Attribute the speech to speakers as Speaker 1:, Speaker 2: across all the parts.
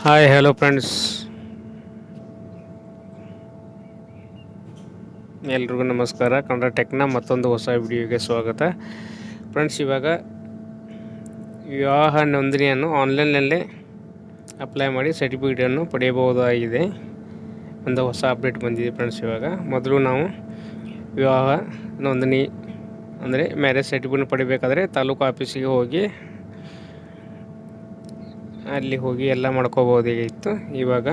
Speaker 1: Hi hello friends, ಎಲ್ರಿಗೂ ನಮಸ್ಕಾರ. ಕನ್ನಡ ಟೆಕ್ನ ಮತ್ತೊಂದು ಹೊಸ ವಿಡಿಯೋಗೆ ಸ್ವಾಗತ. ಫ್ರೆಂಡ್ಸ್, ಇವಾಗ ವಿವಾಹ ನೋಂದಣಿಯನ್ನು ಆನ್ಲೈನ್ನಲ್ಲೇ ಅಪ್ಲೈ ಮಾಡಿ ಸರ್ಟಿಫಿಕೇಟನ್ನು ಪಡೆಯಬಹುದಾಗಿದೆ. ಒಂದು ಹೊಸ ಅಪ್ಡೇಟ್ ಬಂದಿದೆ ಫ್ರೆಂಡ್ಸ್. ಇವಾಗ ಮೊದಲು ನಾವು ವಿವಾಹ ನೋಂದಣಿ ಅಂದರೆ ಮ್ಯಾರೇಜ್ ಸರ್ಟಿಫಿಕೇಟ್ ಪಡಿಬೇಕಾದ್ರೆ ತಾಲೂಕು ಆಫೀಸಿಗೆ ಹೋಗಿ ಅಲ್ಲಿ ಹೋಗಿ ಎಲ್ಲ ಮಾಡ್ಕೋಬೋದಾಗಿತ್ತು. ಇವಾಗ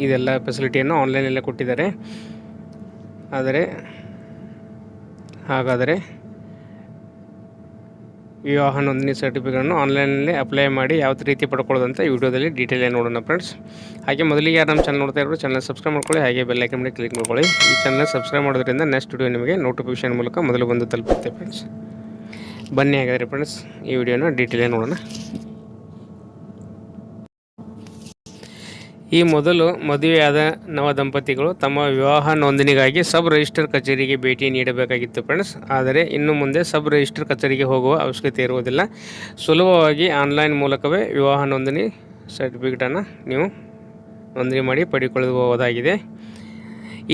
Speaker 1: ಇದೆಲ್ಲ ಫೆಸಿಲಿಟಿಯನ್ನು ಆನ್ಲೈನಲ್ಲೇ ಕೊಟ್ಟಿದ್ದಾರೆ. ಹಾಗಾದರೆ ವಿವಾಹ ನೋಂದಣಿ ಸರ್ಟಿಫಿಕೇಟನ್ನು ಆನ್ಲೈನಲ್ಲಿ ಅಪ್ಲೈ ಮಾಡಿ ಯಾವ ರೀತಿ ಪಡ್ಕೊಳ್ಳೋದಂತ ಈ ವಿಡಿಯೋದಲ್ಲಿ ಡೀಟೇಲಾಗಿ ನೋಡೋಣ ಫ್ರೆಂಡ್ಸ್. ಹಾಗೆ ಮೊದಲಿಗೆ ಯಾರು ನಮ್ಮ ಚಾನಲ್ ನೋಡ್ತಾ ಇರೋರು ಚಾನಲ್ ಸಬ್ಸ್ಕ್ರೈಬ್ ಮಾಡ್ಕೊಳ್ಳಿ. ಹಾಗೆ ಬೆಲ್ ಐಕನ್ ಮೇಲೆ ಕ್ಲಿಕ್ ಮಾಡ್ಕೊಳ್ಳಿ. ಈ ಚಾನಲ್ ಸಬ್ಸ್ಕ್ರೈಬ್ ಮಾಡೋದ್ರಿಂದ ನೆಕ್ಸ್ಟ್ ವಿಡಿಯೋ ನಿಮಗೆ ನೋಟಿಫಿಕೇಶನ್ ಮೂಲಕ ಮೊದಲು ಬಂದು ತಲುಪುತ್ತೆ ಫ್ರೆಂಡ್ಸ್. ಬನ್ನಿ ಹಾಗಾದರೆ ಫ್ರೆಂಡ್ಸ್, ಈ ವಿಡಿಯೋನ ಡೀಟೇಲಾಗಿ ನೋಡೋಣ. ಈ ಮೊದಲು ಮದುವೆಯಾದ ನವ ದಂಪತಿಗಳು ತಮ್ಮ ವಿವಾಹ ನೋಂದಣಿಗಾಗಿ ಸಬ್ ರಿಜಿಸ್ಟರ್ ಕಚೇರಿಗೆ ಭೇಟಿ ನೀಡಬೇಕಾಗಿತ್ತು ಫ್ರೆಂಡ್ಸ್. ಆದರೆ ಇನ್ನು ಮುಂದೆ ಸಬ್ ರಿಜಿಸ್ಟರ್ ಕಚೇರಿಗೆ ಹೋಗುವ ಅವಶ್ಯಕತೆ ಇರುವುದಿಲ್ಲ. ಸುಲಭವಾಗಿ ಆನ್ಲೈನ್ ಮೂಲಕವೇ ವಿವಾಹ ನೋಂದಣಿ ಸರ್ಟಿಫಿಕೇಟನ್ನು ನೀವು ನೋಂದಣಿ ಮಾಡಿ ಪಡೆದುಕೊಳ್ಳಬಹುದಾಗಿದೆ.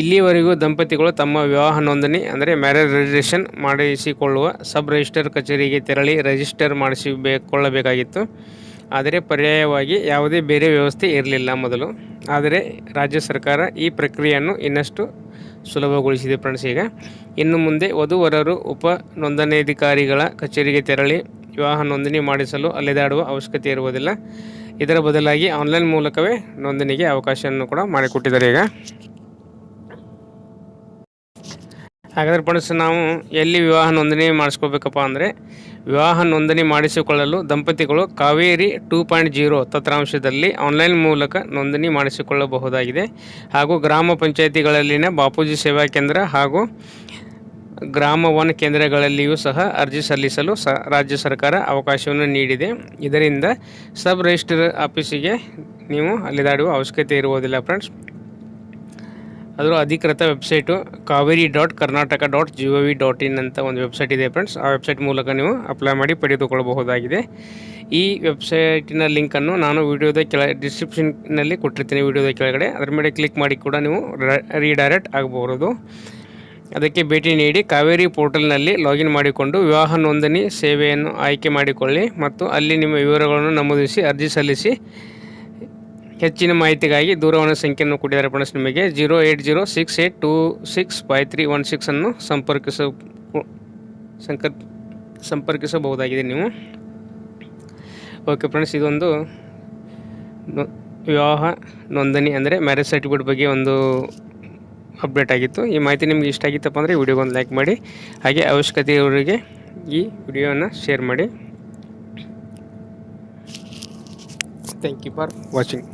Speaker 1: ಇಲ್ಲಿವರೆಗೂ ದಂಪತಿಗಳು ತಮ್ಮ ವಿವಾಹ ನೋಂದಣಿ ಅಂದರೆ ಮ್ಯಾರೇಜ್ ರಿಜಿಸ್ಟ್ರೇಷನ್ ಮಾಡಿಸಿಕೊಳ್ಳುವ ಸಬ್ ರಿಜಿಸ್ಟರ್ ಕಚೇರಿಗೆ ತೆರಳಿ ರಿಜಿಸ್ಟರ್ ಮಾಡಿಸಿಕೊಳ್ಳಬೇಕಾಗಿತ್ತು. ಆದರೆ ಪರ್ಯಾಯವಾಗಿ ಯಾವುದೇ ಬೇರೆ ವ್ಯವಸ್ಥೆ ಇರಲಿಲ್ಲ ಮೊದಲು. ಆದರೆ ರಾಜ್ಯ ಸರ್ಕಾರ ಈ ಪ್ರಕ್ರಿಯೆಯನ್ನು ಇನ್ನಷ್ಟು ಸುಲಭಗೊಳಿಸಿದೆ ಫ್ರೆಂಡ್ಸ್. ಈಗ ಇನ್ನು ಮುಂದೆ ವಧುವರರು ಉಪ ನೋಂದಣಾಧಿಕಾರಿಗಳ ಕಚೇರಿಗೆ ತೆರಳಿ ವಿವಾಹ ನೋಂದಣಿ ಮಾಡಿಸಲು ಅಲೆದಾಡುವ ಅವಶ್ಯಕತೆ ಇರುವುದಿಲ್ಲ. ಇದರ ಬದಲಾಗಿ ಆನ್ಲೈನ್ ಮೂಲಕವೇ ನೋಂದಣಿಗೆ ಅವಕಾಶವನ್ನು ಕೂಡ ಮಾಡಿಕೊಟ್ಟಿದ್ದಾರೆ. ಈಗ ಹಾಗಾದರೆ ಫ್ರೆಂಡ್ಸ್, ನಾವು ಎಲ್ಲಿ ವಿವಾಹ ನೋಂದಣಿ ಮಾಡಿಸ್ಕೋಬೇಕಪ್ಪ ಅಂದರೆ, ವಿವಾಹ ನೋಂದಣಿ ಮಾಡಿಸಿಕೊಳ್ಳಲು ದಂಪತಿಗಳು ಕಾವೇರಿ 2.0 ತಂತ್ರಾಂಶದಲ್ಲಿ ಆನ್ಲೈನ್ ಮೂಲಕ ನೋಂದಣಿ ಮಾಡಿಸಿಕೊಳ್ಳಬಹುದಾಗಿದೆ. ಹಾಗೂ ಗ್ರಾಮ ಪಂಚಾಯಿತಿಗಳಲ್ಲಿನ ಬಾಪೂಜಿ ಸೇವಾ ಕೇಂದ್ರ ಹಾಗೂ ಗ್ರಾಮ ಒನ್ ಕೇಂದ್ರಗಳಲ್ಲಿಯೂ ಸಹ ಅರ್ಜಿ ಸಲ್ಲಿಸಲು ರಾಜ್ಯ ಸರ್ಕಾರ ಅವಕಾಶವನ್ನು ನೀಡಿದೆ. ಇದರಿಂದ ಸಬ್ ರಿಜಿಸ್ಟರ್ ಆಫೀಸಿಗೆ ನೀವು ಅಲೆದಾಡುವ ಅವಶ್ಯಕತೆ ಇರುವುದಿಲ್ಲ ಫ್ರೆಂಡ್ಸ್. ಅದರ ಅಧಿಕೃತ ವೆಬ್ಸೈಟು kaveri.karnataka.gov.in ಅಂತ ಒಂದು ವೆಬ್ಸೈಟ್ ಇದೆ ಫ್ರೆಂಡ್ಸ್. ಆ ವೆಬ್ಸೈಟ್ ಮೂಲಕ ನೀವು ಅಪ್ಲೈ ಮಾಡಿ ಪಡೆದುಕೊಳ್ಳಬಹುದಾಗಿದೆ. ಈ ವೆಬ್ಸೈಟಿನ ಲಿಂಕನ್ನು ನಾನು ವಿಡಿಯೋದ ಡಿಸ್ಕ್ರಿಪ್ಷನ್ನಲ್ಲಿ ಕೊಟ್ಟಿರ್ತೀನಿ, ವಿಡಿಯೋದ ಕೆಳಗಡೆ. ಅದರ ಮೇಲೆ ಕ್ಲಿಕ್ ಮಾಡಿ ಕೂಡ ನೀವು ರೀಡೈರೆಕ್ಟ್ ಆಗಬಹುದು. ಅದಕ್ಕೆ ಭೇಟಿ ನೀಡಿ ಕಾವೇರಿ ಪೋರ್ಟಲ್ನಲ್ಲಿ ಲಾಗಿನ್ ಮಾಡಿಕೊಂಡು ವಿವಾಹ ನೋಂದಣಿ ಸೇವೆಯನ್ನು ಆಯ್ಕೆ ಮಾಡಿಕೊಳ್ಳಿ ಮತ್ತು ಅಲ್ಲಿ ನಿಮ್ಮ ವಿವರಗಳನ್ನು ನಮೂದಿಸಿ ಅರ್ಜಿ ಸಲ್ಲಿಸಿ. ಹೆಚ್ಚಿನ ಮಾಹಿತಿಗಾಗಿ ದೂರವಾಣಿ ಸಂಖ್ಯೆಯನ್ನು ಕೊಟ್ಟಿದ್ದಾರೆ ಫ್ರೆಂಡ್ಸ್. ನಿಮಗೆ 08068265316 ಅನ್ನು ಸಂಪರ್ಕಿಸಬಹುದಾಗಿದೆ ನೀವು. ಓಕೆ ಫ್ರೆಂಡ್ಸ್, ಇದೊಂದು ವಿವಾಹ ನೋಂದಣಿ ಅಂದರೆ ಮ್ಯಾರೇಜ್ ಸರ್ಟಿಫಿಕೇಟ್ ಬಗ್ಗೆ ಒಂದು ಅಪ್ಡೇಟ್ ಆಗಿತ್ತು. ಈ ಮಾಹಿತಿ ನಿಮಗೆ ಇಷ್ಟ ಆಗಿತ್ತಪ್ಪ ಅಂದರೆ ವಿಡಿಯೋಗೊಂದು ಲೈಕ್ ಮಾಡಿ. ಹಾಗೆ ಅವಶ್ಯಕತೆ ಇರೋರಿಗೆ ಈ ವಿಡಿಯೋನ ಶೇರ್ ಮಾಡಿ. Thank you for watching.